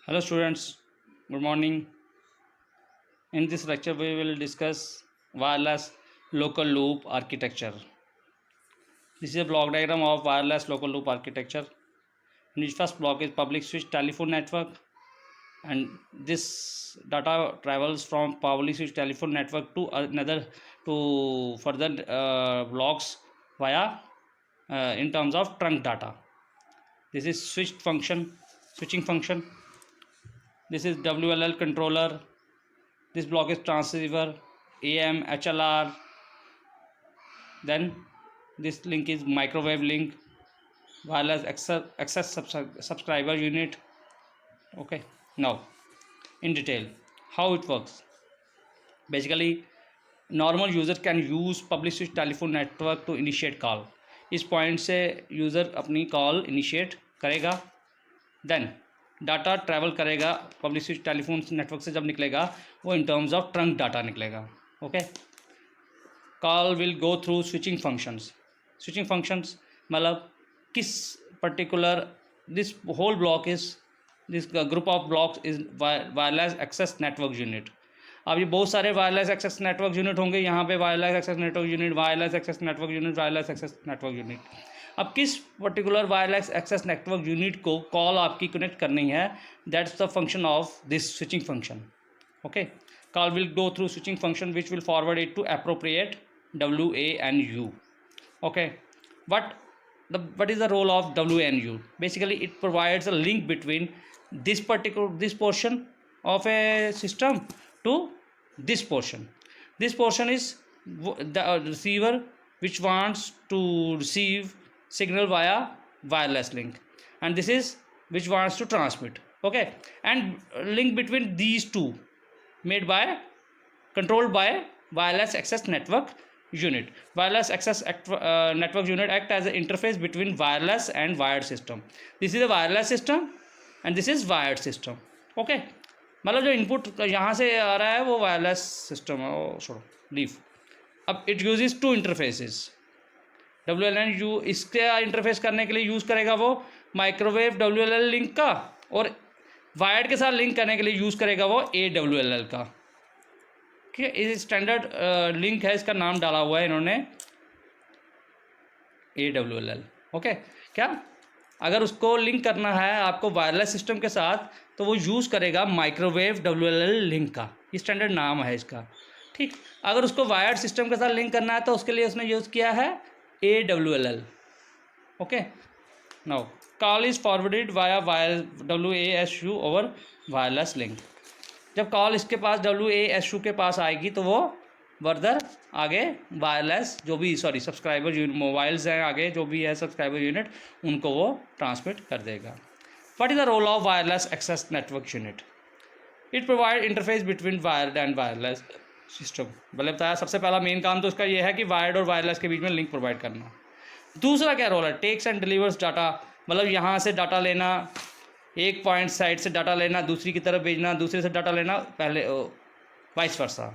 Hello students, good morning. In this lecture we will discuss wireless local loop architecture. This is a block diagram of wireless local loop architecture. In which first block is public switch telephone network, and this data travels from public switch telephone network to another to further blocks via in terms of trunk data. This is switching function. This is WLL controller. This block is transceiver, AM, HLR. Then this link is microwave link, wireless access subscriber unit. Okay, now in detail how it works. Basically, normal user can use public switch telephone network to initiate call. इस point से user अपनी call initiate करेगा. Then data travel करेगा public switch telephone network से. जब निकलेगा वो in terms of trunk data निकलेगा. Okay, call will go through switching functions मतलब किस particular this whole block is this group of blocks is wireless access network unit. अब ये बहुत सारे वायरलेस एक्सेस नेटवर्क यूनिट होंगे. यहाँ पे wireless access network unit, wireless access network unit, wireless access network unit. अब किस particular wireless access network unit को कॉल आपकी कनेक्ट करनी है, that's the function of this switching function. Okay, call will go through switching function which will forward it to appropriate WANU. Okay, what is the role of WANU? Basically it provides a link between this portion of a system to this portion. This portion is the receiver which wants to receive signal via wireless link, and this is which wants to transmit. Okay, and link between these two controlled by wireless access network unit. Wireless access network unit act as an interface between wireless and wired system. This is a wireless system and this is wired system. Okay, मतलब जो input यहाँ से आ रहा है वो wireless system है. वो छोड़ो, लीव. अब it uses two interfaces. WLAN इसके इंटरफेस करने के लिए यूज़ करेगा वो माइक्रोवेव WLL लिंक का, और वायर्ड के साथ लिंक करने के लिए यूज़ करेगा वो AWLL का. ठीक है, इस स्टैंडर्ड लिंक है, इसका नाम डाला हुआ है इन्होंने AWLL. ओके, क्या अगर उसको लिंक करना है आपको वायरलेस सिस्टम के साथ तो वो यूज़ करेगा माइक्रोवेव WLL लिंक का. ये स्टैंडर्ड नाम है इसका. ठीक, अगर उसको वायर्ड सिस्टम के साथ लिंक करना है तो उसके लिए उसने यूज़ किया है AWLL. Okay, now call is forwarded via WASU over wireless link. जब कॉल इसके पास WASU के पास आएगी तो वो फर्दर आगे वायरलेस जो भी सब्सक्राइबर यूनिट मोबाइल्स हैं, आगे जो भी है सब्सक्राइबर यूनिट, उनको वो ट्रांसमिट कर देगा. What is the role of wireless access network unit? It provide interface between wired and wireless system. भले बताया, सबसे पहला मेन काम तो उसका ये है कि वायर्ड और वायरलेस के बीच में लिंक प्रोवाइड करना. दूसरा क्या रोल है? टेक्स एंड डिलीवर्स डाटा, मतलब यहाँ से डाटा लेना, एक पॉइंट साइड से डाटा लेना, दूसरी की तरफ भेजना, दूसरे से डाटा लेना, पहले vice versa.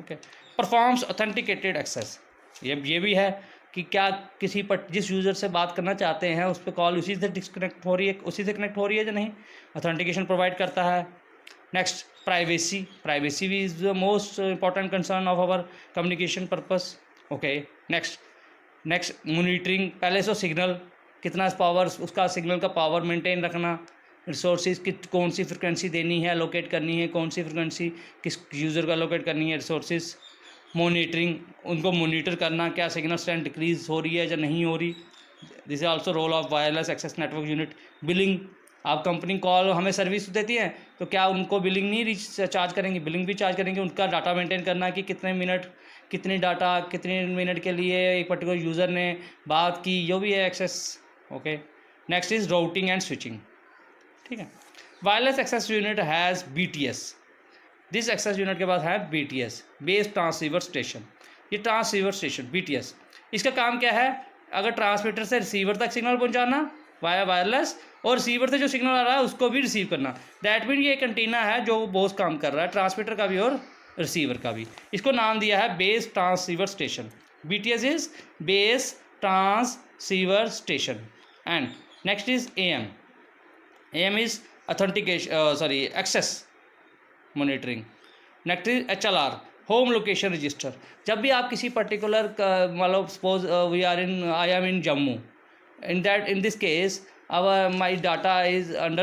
Okay, performs authenticated access. ये भी है कि क्या किसी पर जिस यूज़र से बात करना चाहते हैं उस पर कॉल उसी से डिस्कनेक्ट हो रही है, उसी से कनेक्ट हो रही है या नहीं. ऑथेंटिकेशन प्रोवाइड करता है. नेक्स्ट, प्राइवेसी भी is the most important concern of our communication purpose. Okay, next monitoring. पहले सो सिग्नल कितना पावर, उसका सिग्नल का पावर मेंटेन रखना. रिसोर्सेज की कौन सी फ्रिक्वेंसी देनी है, लोकेट करनी है, कौन सी फ्रिक्वेंसी किस यूज़र का लोकेट करनी है. रिसोर्सेज मॉनिटरिंग, उनको मॉनिटर करना, क्या सिग्नल स्ट्रेंथ डिक्रीज हो रही है या नहीं हो रही. This is also role of wireless access network unit. Billing, आप कंपनी कॉल हमें सर्विस देती हैं तो क्या उनको बिलिंग नहीं चार्ज करेंगे? बिलिंग भी चार्ज करेंगे. उनका डाटा मेंटेन करना कि कितने मिनट, कितनी डाटा, कितने मिनट के लिए एक पर्टिकुलर यूज़र ने बात की, जो भी है access. Okay, next is routing and switching. ठीक है, wireless access unit has BTS. This access unit के पास है BTS, बेस ट्रांसीवर स्टेशन. ये ट्रांसीवर स्टेशन BTS, इसका काम क्या है? अगर ट्रांसमीटर से रिसीवर तक सिग्नल पहुंचाना वाया वायरलेस, और रिसीवर से जो सिग्नल आ रहा है उसको भी रिसीव करना. दैट मीन ये एक एंटीना है जो बहुत काम कर रहा है, ट्रांसमीटर का भी और रिसीवर का भी. इसको नाम दिया है base transceiver station. BTS is base transceiver station. And next is AM. AM is authentication sorry access monitoring. Next is HLR, home location register. जब भी आप किसी पर्टिकुलर मतलब suppose we are in I am in Jammu, in this case my data is under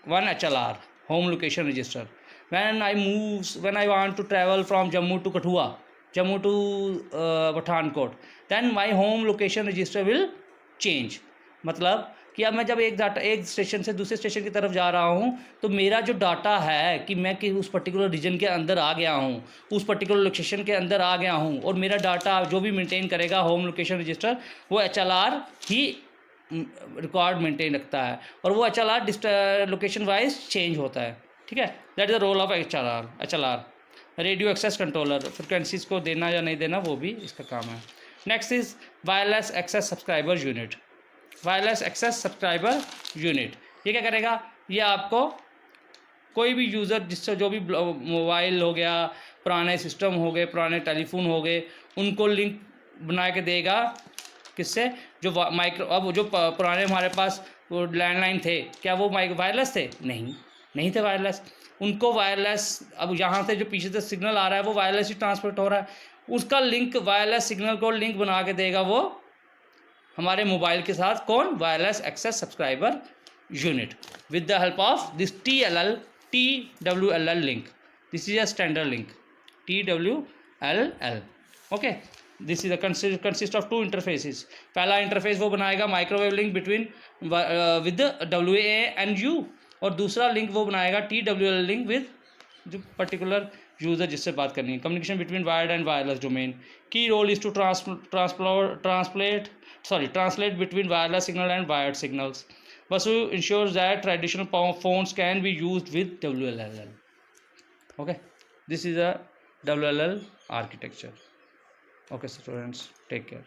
one HLR, home location register. When I want to travel from Jammu to Kathua, Jammu to Pathankot, then my home location register will change। मतलब कि अब मैं जब एक station से दूसरे station की तरफ जा रहा हूँ, तो मेरा जो डाटा है कि मैं कि उस पर्टिकुलर रीजन के अंदर आ गया हूँ, उस पर्टिकुलर लोकेशन के अंदर आ गया हूँ, और मेरा डाटा जो भी मेंटेन करेगा होम लोकेशन रजिस्टर, वो HLR ही रिकॉर्ड मेंटेन रखता है, और वो HLR लोकेशन वाइज चेंज होता है। ठीक है, that is the role of HLR। Radio access controller, frequencies को देना या नहीं देना वो भी इसका काम है। Next is wireless access subscriber unit. Wireless access subscriber unit ये क्या करेगा? ये आपको कोई भी यूज़र जिससे जो भी मोबाइल हो गया, पुराने सिस्टम हो गए, पुराने टेलीफोन हो गए, उनको लिंक बना के देगा। किससे? जो अब जो पुराने हमारे पास वो लैंडलाइन थे, क्या वो वायरलेस थे? नहीं थे वायरलेस। उनको वायरलेस, अब यहाँ से जो पीछे से सिग्नल आ रहा है वो वायरलेस ही ट्रांसमिट हो रहा है, उसका लिंक वायरलेस सिग्नल को लिंक बना के देगा वो हमारे मोबाइल के साथ। कौन? Wireless access subscriber unit, with the help of this TWLL link. This is a standard link, TWLL। Okay, this is consist of 2 interfaces. पहला इंटरफेस वो बनाएगा microwave link between with WA and U, और दूसरा link वो बनाएगा TWL link with जो particular user जिससे बात करनी है। Communication between wired and wireless domain. Key role is to translate between wireless signal and wired signals. Basu ensures that traditional phones can be used with WLL. Okay, this is a WLL architecture. Okay students, take care.